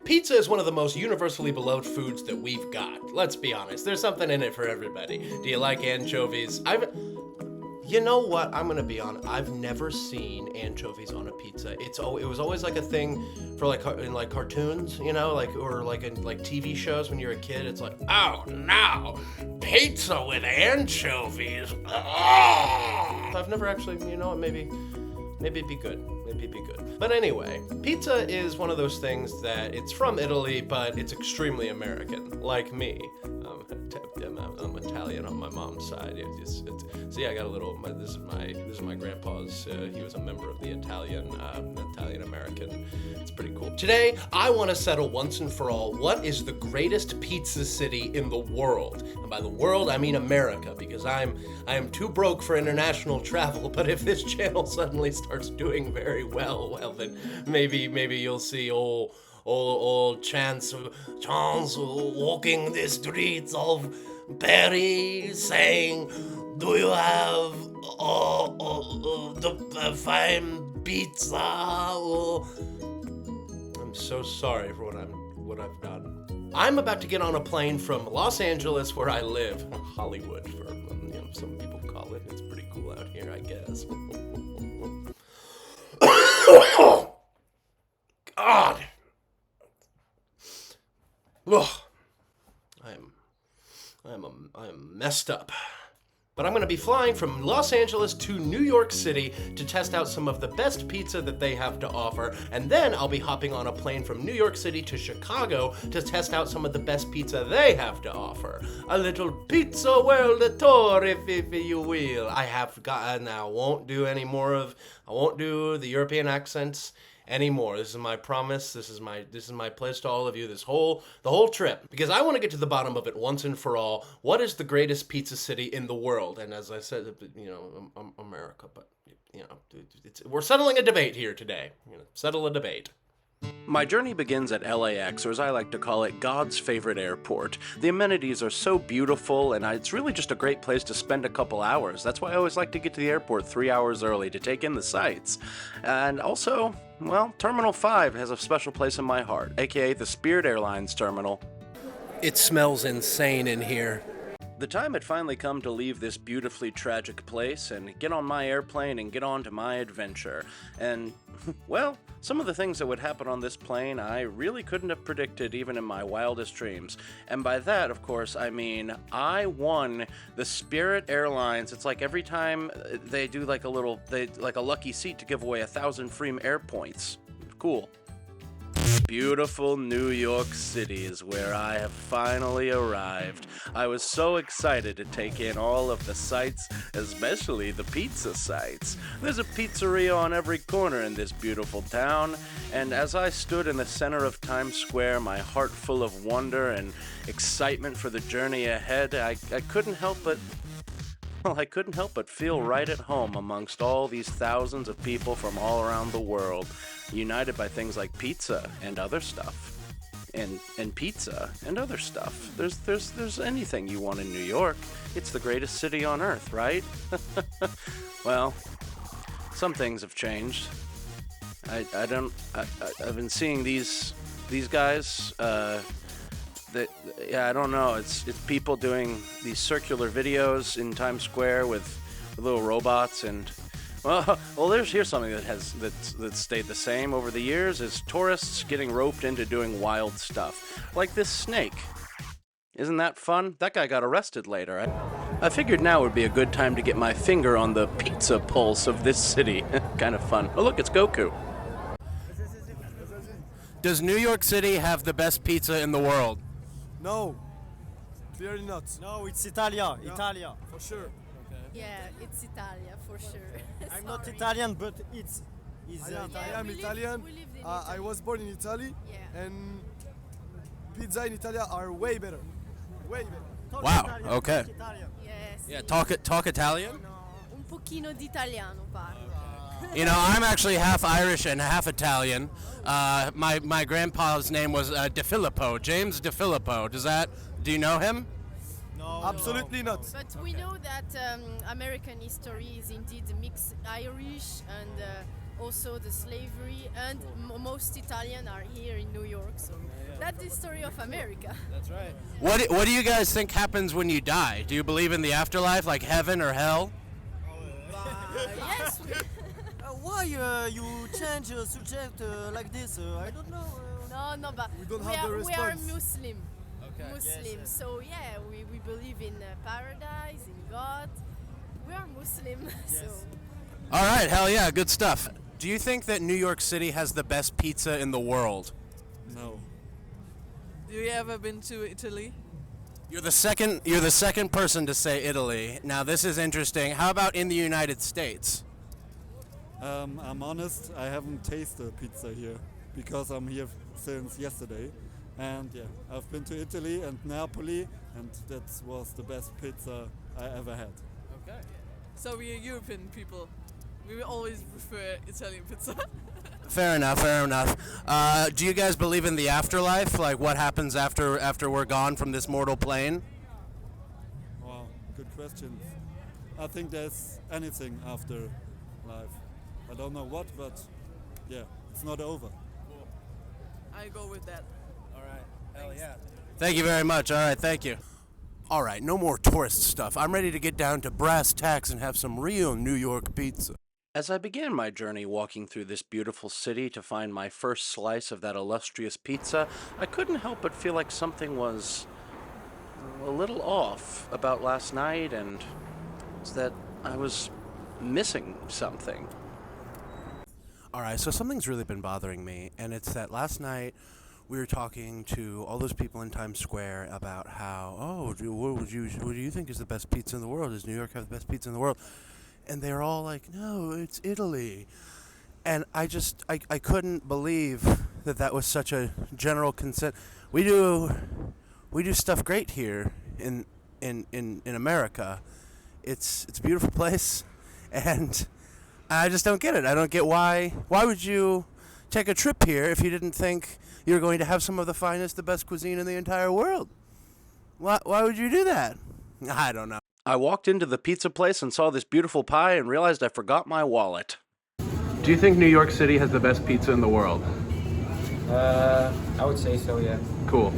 Pizza is one of the most universally beloved foods that we've got. Let's be honest, there's something in it for everybody. Do you like anchovies? You know what? I'm gonna be honest. I've never seen anchovies on a pizza. It was always like a thing for in like cartoons, you know, or in like TV shows when you're a kid. It's like, oh no, pizza with anchovies. Oh! I've never actually, you know, maybe it'd be good. Maybe it'd be good. But anyway, pizza is one of those things that it's from Italy, but it's extremely American, like me. I'm Italian on my mom's side. So yeah, I got a little. This is my grandpa's. He was a member of the Italian American. It's pretty cool. Today, I want to settle once and for all what is the greatest pizza city in the world. And by the world, I mean America, because I am too broke for international travel. But if this channel suddenly starts doing very well, then maybe you'll see old Chance walking the streets of Paris saying, "Do you have the fine pizza?" I'm so sorry for what I've done. I'm about to get on a plane from Los Angeles, where I live, Hollywood, for some people call it. It's pretty cool out here, I guess. God. Ugh. I am messed up. But I'm going to be flying from Los Angeles to New York City to test out some of the best pizza that they have to offer, and then I'll be hopping on a plane from New York City to Chicago to test out some of the best pizza they have to offer. A little pizza world tour, if you will. I have gotten. I won't do the European accents anymore. This is my promise. This is my pledge to all of you. The whole trip, because I want to get to the bottom of it once and for all. What is the greatest pizza city in the world? And as I said, America. But we're settling a debate here today. Settle a debate. My journey begins at LAX, or as I like to call it, God's favorite airport. The amenities are so beautiful, and it's really just a great place to spend a couple hours. That's why I always like to get to the airport 3 hours early to take in the sights. And also, well, Terminal 5 has a special place in my heart, aka the Spirit Airlines terminal. It smells insane in here. The time had finally come to leave this beautifully tragic place and get on my airplane and get on to my adventure. And, well, some of the things that would happen on this plane I really couldn't have predicted even in my wildest dreams. And by that, of course, I mean I won the Spirit Airlines. It's like every time they do like a lucky seat to give away 1,000 free air points. Cool. Beautiful New York City is where I have finally arrived. I was so excited to take in all of the sights, especially the pizza sights. There's a pizzeria on every corner in this beautiful town, and as I stood in the center of Times Square, my heart full of wonder and excitement for the journey ahead, I couldn't help but feel right at home amongst all these thousands of people from all around the world, united by things like pizza and other stuff. And pizza and other stuff. There's anything you want in New York. It's the greatest city on earth, right? Well, some things have changed. I've been seeing these guys, I don't know. It's people doing these circular videos in Times Square with little robots, and here's something that's stayed the same over the years: is tourists getting roped into doing wild stuff, like this snake. Isn't that fun? That guy got arrested later. I figured now would be a good time to get my finger on the pizza pulse of this city. Kind of fun. Oh look, it's Goku. Does New York City have the best pizza in the world? No, clearly not. No, it's Italia. Yeah, Italia. for sure. Okay. Yeah, it's Italia for sure. I'm not Italian, but it's I am Italian. We lived in I Italy. was born in Italy, Yeah. and pizza in Italy are way better. Way better. Talk Wow, Italian, okay. talk Italian. Yes. Yeah, talk Italian? Un pochino di italiano parlo. You know, I'm actually half Irish and half Italian. My grandpa's name was De Filippo, James De Filippo. Do you know him? No, Absolutely not. But we know that American history is indeed mixed Irish and also the slavery, and most Italian are here in New York. So That's the story of America. That's right. What do you guys think happens when you die? Do you believe in the afterlife, like heaven or hell? Yes, Why you change subject like this? I don't know. no, but We don't have the we are response. Muslim. Okay. Muslim. Yes. So yeah, we believe in paradise, in God. We are Muslim. So All right, hell yeah, good stuff. Do you think that New York City has the best pizza in the world? No. Do you ever been to Italy? You're the second person to say Italy. Now this is interesting. How about in the United States? I'm honest, I haven't tasted pizza here because I'm here since yesterday. And yeah, I've been to Italy and Napoli, and that was the best pizza I ever had. Okay. So we are European people. We will always prefer Italian pizza. Fair enough, fair enough. Do you guys believe in the afterlife? Like what happens after we're gone from this mortal plane? Wow, good question. I think there's anything after life. I don't know what, but yeah, it's not over. I go with that. All right. Hell yeah. Thank you very much. All right, thank you. All right, no more tourist stuff. I'm ready to get down to brass tacks and have some real New York pizza. As I began my journey walking through this beautiful city to find my first slice of that illustrious pizza, I couldn't help but feel like something was a little off about last night, and it's that I was missing something. All right, so something's really been bothering me, and it's that last night we were talking to all those people in Times Square about how, what do you think is the best pizza in the world? Does New York have the best pizza in the world? And they're all like, no, it's Italy. And I couldn't believe that was such a general consent. We do stuff great here in America. It's a beautiful place, and I just don't get it. I don't get why would you take a trip here if you didn't think you're going to have some of the finest, the best cuisine in the entire world? Why would you do that? I don't know. I walked into the pizza place and saw this beautiful pie and realized I forgot my wallet. Do you think New York City has the best pizza in the world? I would say so, yeah. Cool.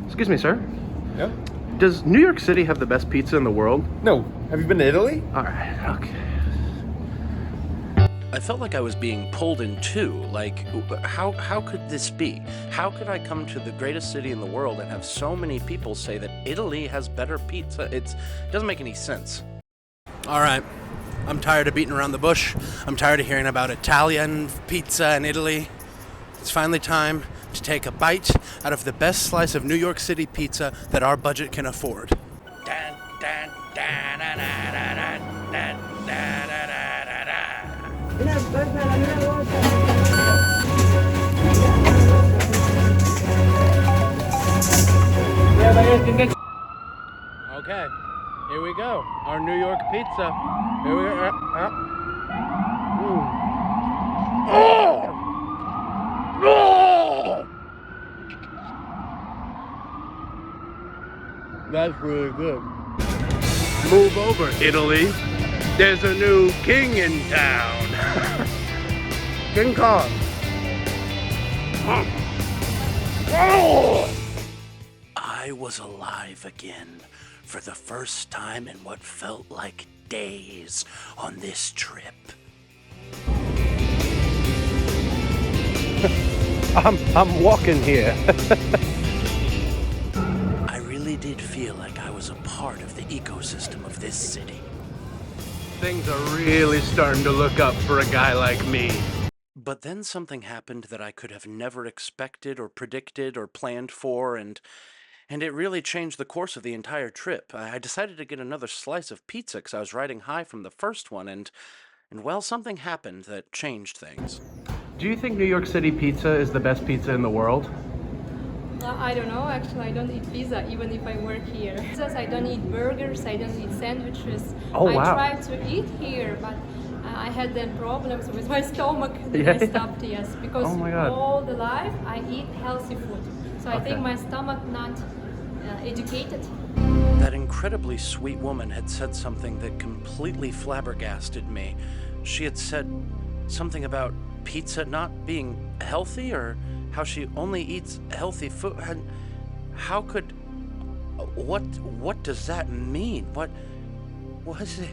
Excuse me, sir. Yeah? Does New York City have the best pizza in the world? No. Have you been to Italy? All right, okay. I felt like I was being pulled in two. Like, how could this be? How could I come to the greatest city in the world and have so many people say that Italy has better pizza? It doesn't make any sense. All right, I'm tired of beating around the bush. I'm tired of hearing about Italian pizza in Italy. It's finally time to take a bite out of the best slice of New York City pizza that our budget can afford. Okay, here we go. Our New York pizza. Here we go. Oh! That's really good. Move over, Italy. There's a new king in town. King Kong. I was alive again for the first time in what felt like days on this trip. I'm walking here. I really did feel like I was a part of the ecosystem of this city. Things are really starting to look up for a guy like me. But then something happened that I could have never expected or predicted or planned for, and it really changed the course of the entire trip. I decided to get another slice of pizza because I was riding high from the first one, and well, something happened that changed things. Do you think New York City pizza is the best pizza in the world? I don't know, actually I don't eat pizza even if I work here. I don't eat burgers, I don't eat sandwiches. Oh, wow. I tried to eat here, but I had then problems with my stomach that I stopped, yes. Because Oh my God. all the life I eat healthy food. So I think my stomach not educated. That incredibly sweet woman had said something that completely flabbergasted me. She had said something about pizza not being healthy, or how she only eats healthy food. And how could... What does that mean? What was it?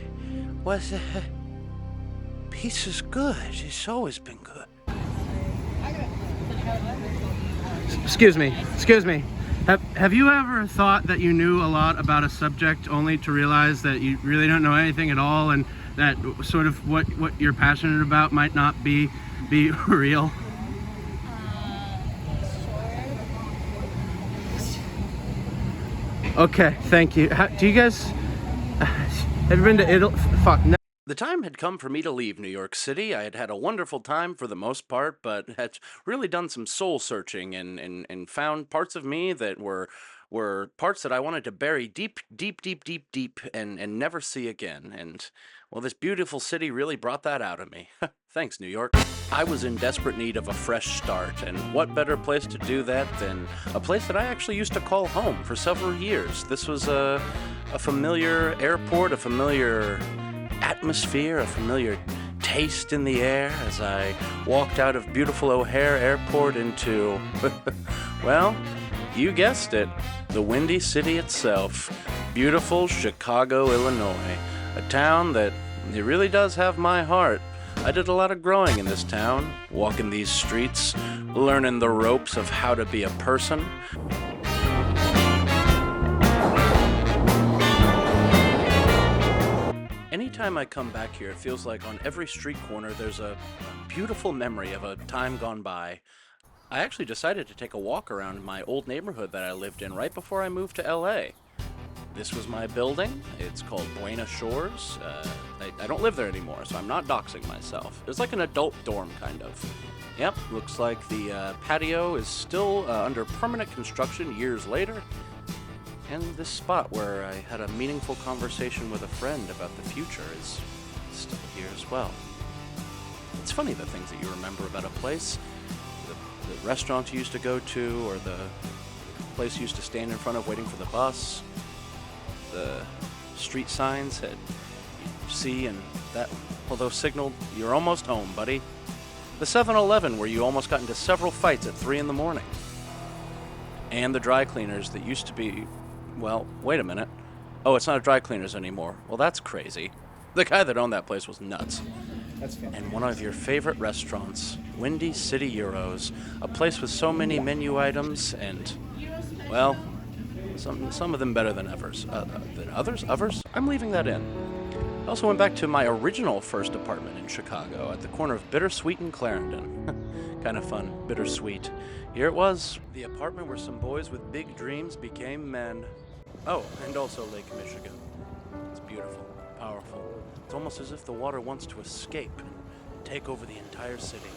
Pizza's good. It's always been good. Excuse me. Have you ever thought that you knew a lot about a subject only to realize that you really don't know anything at all, and that sort of what you're passionate about might not be real? Okay, thank you. Do you guys have you been to Italy? Fuck. No. The time had come for me to leave New York City. I had had a wonderful time for the most part, but had really done some soul searching and found parts of me that were parts that I wanted to bury deep and never see again. And, well, this beautiful city really brought that out of me. Thanks, New York. I was in desperate need of a fresh start, and what better place to do that than a place that I actually used to call home for several years. This was a familiar airport, a familiar atmosphere, a familiar taste in the air as I walked out of beautiful O'Hare Airport into, well, you guessed it, the Windy City itself, beautiful Chicago, Illinois, a town that it really does have my heart. I did a lot of growing in this town, walking these streets, learning the ropes of how to be a person. Anytime I come back here, it feels like on every street corner there's a beautiful memory of a time gone by. I actually decided to take a walk around my old neighborhood that I lived in right before I moved to LA. This was my building. It's called Buena Shores. I don't live there anymore, so I'm not doxing myself. It's like an adult dorm, kind of. Yep, looks like the patio is still under permanent construction years later. And this spot where I had a meaningful conversation with a friend about the future is still here as well. It's funny the things that you remember about a place. The restaurant you used to go to, or the place you used to stand in front of waiting for the bus. The street signs that you see and that, although signaled, you're almost home, buddy. The 7-Eleven where you almost got into several fights at 3 in the morning. And the dry cleaners that used to be, well, wait a minute. Oh, it's not a dry cleaners anymore. Well, that's crazy. The guy that owned that place was nuts. That's fantastic. And one of your favorite restaurants, Windy City Euros, a place with so many menu items and, well, some of them better than others. Others? I'm leaving that in. I also went back to my original first apartment in Chicago at the corner of Bittersweet and Clarendon. Kind of fun, bittersweet. Here it was, the apartment where some boys with big dreams became men. Oh, and also Lake Michigan. It's beautiful, powerful. It's almost as if the water wants to escape and take over the entire city.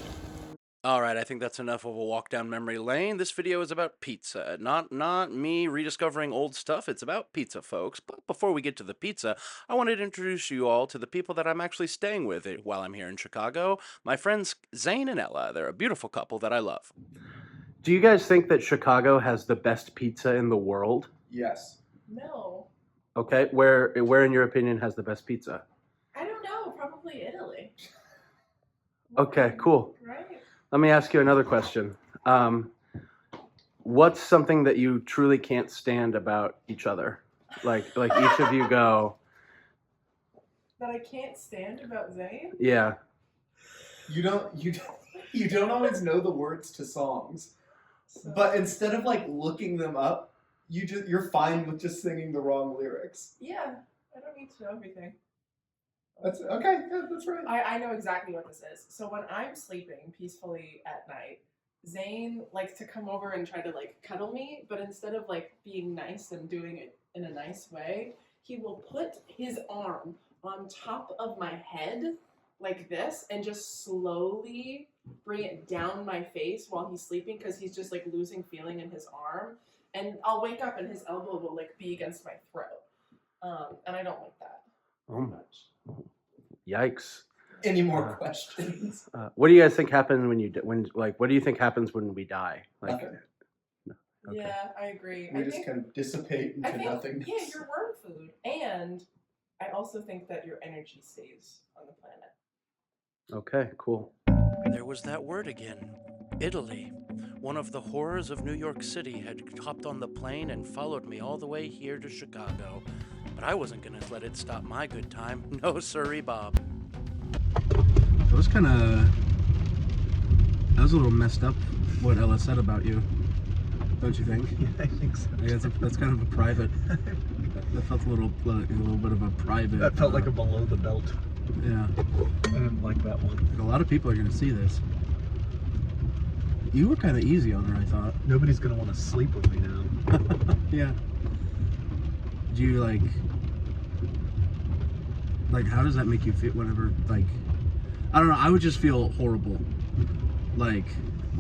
Alright, I think that's enough of a walk down memory lane. This video is about pizza. Not me rediscovering old stuff. It's about pizza, folks. But before we get to the pizza, I wanted to introduce you all to the people that I'm actually staying with while I'm here in Chicago. My friends Zane and Ella. They're a beautiful couple that I love. Do you guys think that Chicago has the best pizza in the world? Yes. No. Okay, where in your opinion has the best pizza? I don't know. Probably Italy. Okay, cool. Right? Let me ask you another question. What's something that you truly can't stand about each other? Like each of you go. That I can't stand about Zane? Yeah. You don't always know the words to songs. So, But instead of like looking them up, you're fine with just singing the wrong lyrics. yeah, I don't need to know everything. That's okay. Yeah, that's right. I know exactly what this is. So when I'm sleeping peacefully at night, Zane likes to come over and try to like cuddle me, but instead of like being nice and doing it in a nice way, he will put his arm on top of my head like this and just slowly bring it down my face while he's sleeping because he's just like losing feeling in his arm. And I'll wake up and his elbow will like be against my throat. And I don't like that very much. Yikes. Any more questions? What do you guys think happens what do you think happens when we die? Like, Nothing. Okay. Yeah, I agree. We I just think, kind of dissipate I into think, nothingness. yeah, you're worm food. And I also think that your energy stays on the planet. Okay, cool. There was that word again. Italy. One of the horrors of New York City had hopped on the plane and followed me all the way here to Chicago. But I wasn't gonna let it stop my good time. No siree, Bob. That was a little messed up what Ella said about you. Don't you think? Yeah, I think so. I guess that's kind of a private. That felt a little bit of a private. That felt like a below the belt. Yeah. I didn't like that one. A lot of people are gonna see this. You were kind of easy on her, I thought. Nobody's gonna want to sleep with me now. Yeah. Do you like? How does that make you feel? Whenever I don't know. I would just feel horrible.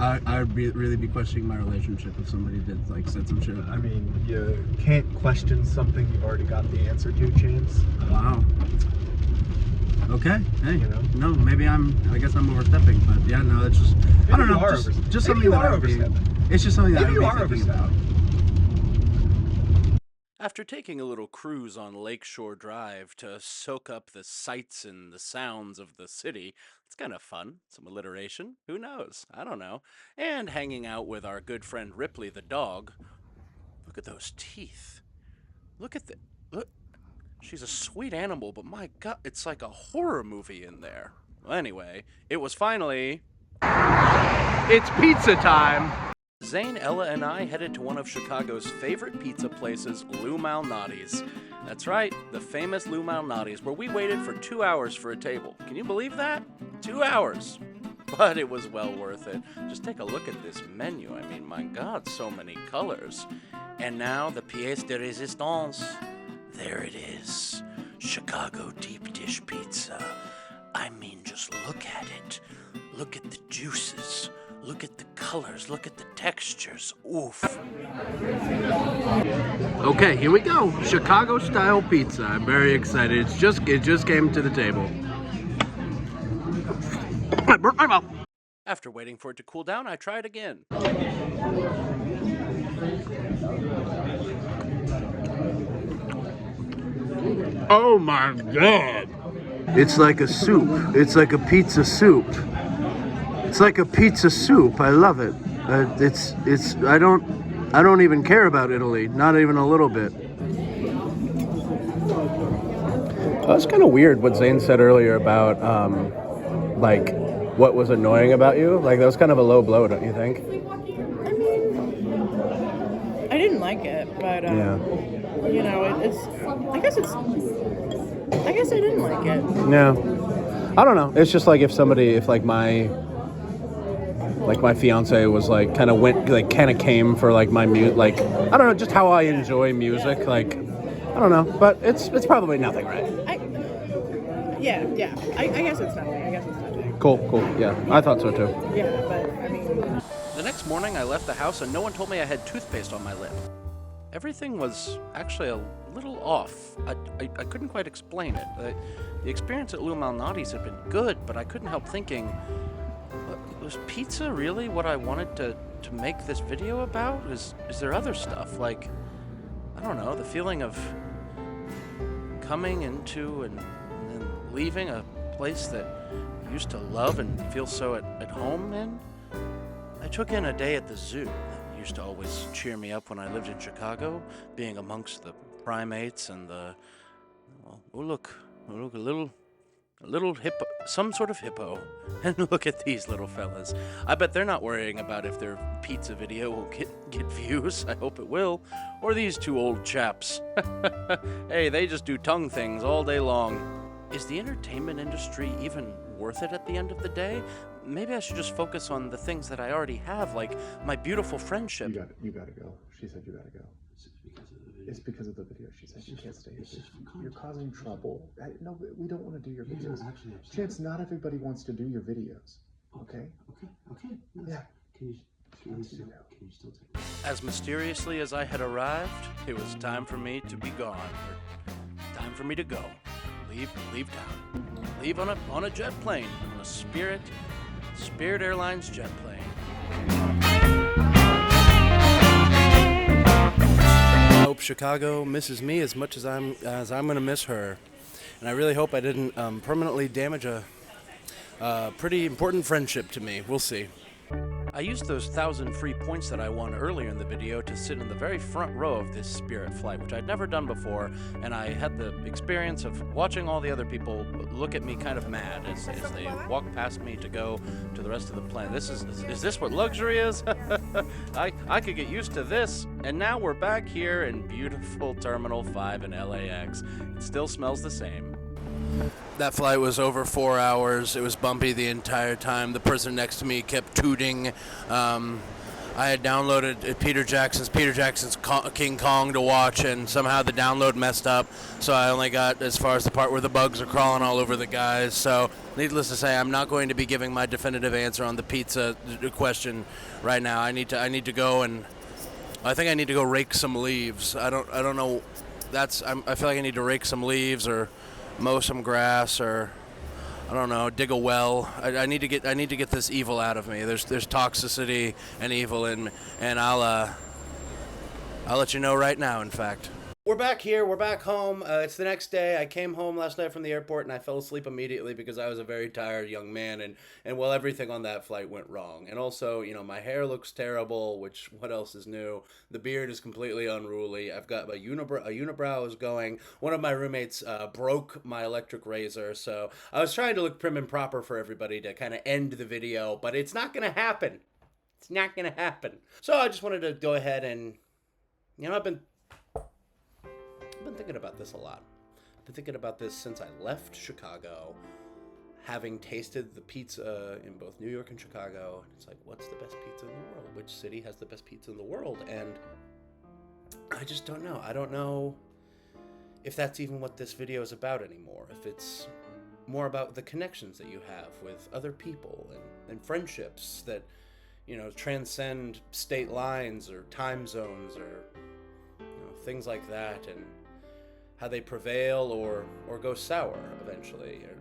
I would really be questioning my relationship if somebody did said some shit. I mean, you can't question something you've already got the answer to, Chance. Wow. Okay. Hey. No, maybe I guess I'm overstepping, but yeah, no, it's just. I don't know. Just something that I would be. It's just something that I would be thinking about. After taking a little cruise on Lakeshore Drive to soak up the sights and the sounds of the city, it's kind of fun. Some alliteration. Who knows? I don't know. And hanging out with our good friend Ripley the dog. Look at those teeth. Look. She's a sweet animal, but my God, it's like a horror movie in there. Well, anyway, it was finally... It's pizza time! Zane, Ella, and I headed to one of Chicago's favorite pizza places, Lou Malnati's. That's right, the famous Lou Malnati's, where we waited for 2 hours for a table. Can you believe that? 2 hours. But it was well worth it. Just take a look at this menu. I mean, my God, so many colors. And now, the pièce de résistance. There it is. Chicago deep dish pizza. I mean, just look at it. Look at the juices. Look at the colors. Look at the textures. Oof. Okay, here we go. Chicago style pizza. I'm very excited. It just came to the table. I burnt my mouth. After waiting for it to cool down, I tried again. Oh my God. It's like a soup. It's like a pizza soup. It's like a pizza soup. I love it. I don't even care about Italy. Not even a little bit. That's kind of weird what Zane said earlier about what was annoying about you. That was kind of a low blow, don't you think? I mean, I didn't like it, but Yeah. I guess I didn't like it. Yeah. I don't know. It's just if my fiance was kind of came for my music, I don't know, just how I enjoy music. I don't know, but it's probably nothing, right? I guess it's nothing. Cool. Yeah, I thought so too. Yeah, but I mean. The next morning, I left the house and no one told me I had toothpaste on my lip. Everything was actually a little off. I couldn't quite explain it. The experience at Lou Malnati's had been good, but I couldn't help thinking, was pizza really what I wanted to make this video about? Is there other stuff? I don't know, the feeling of coming into and then leaving a place that I used to love and feel so at home in? I took in a day at the zoo. That used to always cheer me up when I lived in Chicago, being amongst the primates and the... look, a little hippo, some sort of hippo. And look at these little fellas. I bet they're not worrying about if their pizza video will get views. I hope it will. Or these two old chaps. Hey, they just do tongue things all day long. Is the entertainment industry even worth it at the end of the day? Maybe I should just focus on the things that I already have, like my beautiful friendship. You gotta go. She said you gotta go. It's because of the video. She said you can't stay here. You're causing trouble. No, we don't want to do your videos. Chance, not everybody wants to do your videos. Okay? Okay. Yeah. Can you still take it? As mysteriously as I had arrived, it was time for me to be gone. Or time for me to go. Leave town. Leave on a jet plane. On a Spirit Airlines jet plane. I hope Chicago misses me as much as I'm gonna miss her, and I really hope I didn't permanently damage a pretty important friendship to me. We'll see. I used those 1,000 free points that I won earlier in the video to sit in the very front row of this Spirit flight, which I'd never done before, and I had the experience of watching all the other people look at me kind of mad as they walk past me to go to the rest of the plane. Is this what luxury is? I could get used to this, and now we're back here in beautiful Terminal 5 in LAX. It still smells the same. That flight was over 4 hours. It was bumpy the entire time. The person next to me kept tooting. I had downloaded Peter Jackson's King Kong to watch, and somehow the download messed up. So I only got as far as the part where the bugs are crawling all over the guys. So needless to say, I'm not going to be giving my definitive answer on the pizza question right now. I need to go, and I think I need to go rake some leaves. I don't know. I feel like I need to rake some leaves or mow some grass, or I don't know, dig a well. I need to get this evil out of me. There's toxicity and evil in me, and I'll let you know right now. In fact, we're back here. We're back home. It's the next day. I came home last night from the airport, and I fell asleep immediately because I was a very tired young man, and well, everything on that flight went wrong. And also, my hair looks terrible, which, what else is new? The beard is completely unruly. I've got a unibrow is going. One of my roommates broke my electric razor, so I was trying to look prim and proper for everybody to kind of end the video, but it's not going to happen. It's not going to happen. So I just wanted to go ahead and, I've been thinking about this a lot. I've been thinking about this since I left Chicago, having tasted the pizza in both New York and Chicago. It's like, what's the best pizza in the world? Which city has the best pizza in the world? And I just don't know. I don't know if that's even what this video is about anymore. If it's more about the connections that you have with other people and friendships that, transcend state lines or time zones or things like that, and how they prevail or go sour eventually, or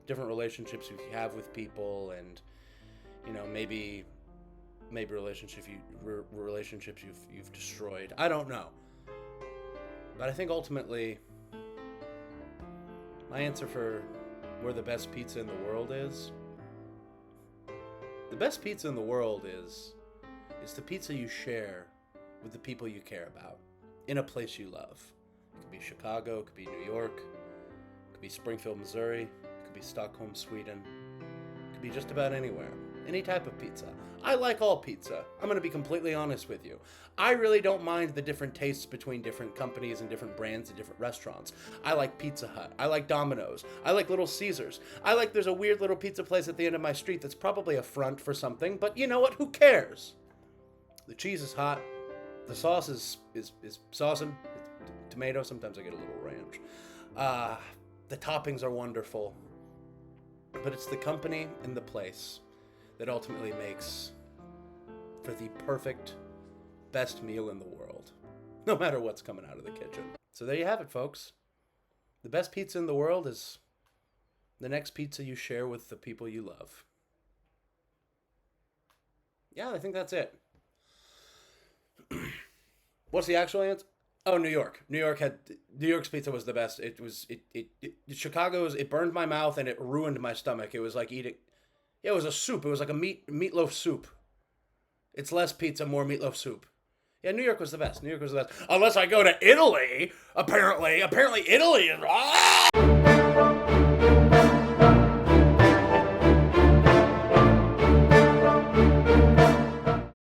different relationships you have with people, and maybe relationships you've destroyed. I don't know, but I think ultimately my answer for where the best pizza in the world is, the best pizza in the world is the pizza you share with the people you care about in a place you love. It could be Chicago, it could be New York, it could be Springfield, Missouri, it could be Stockholm, Sweden, it could be just about anywhere. Any type of pizza. I like all pizza. I'm going to be completely honest with you. I really don't mind the different tastes between different companies and different brands and different restaurants. I like Pizza Hut. I like Domino's. I like Little Caesars. there's a weird little pizza place at the end of my street that's probably a front for something, but you know what? Who cares? The cheese is hot. The sauce is saucing. Tomato. Sometimes I get a little ranch. The toppings are wonderful. But it's the company and the place that ultimately makes for the perfect, best meal in the world, no matter what's coming out of the kitchen. So there you have it, folks. The best pizza in the world is the next pizza you share with the people you love. Yeah, I think that's it. What's the actual answer? Oh, New York. New York's pizza was the best. Chicago's, it burned my mouth and it ruined my stomach. It was like eating, it was a soup. It was like a meatloaf soup. It's less pizza, more meatloaf soup. Yeah, New York was the best. Unless I go to Italy, apparently Italy is...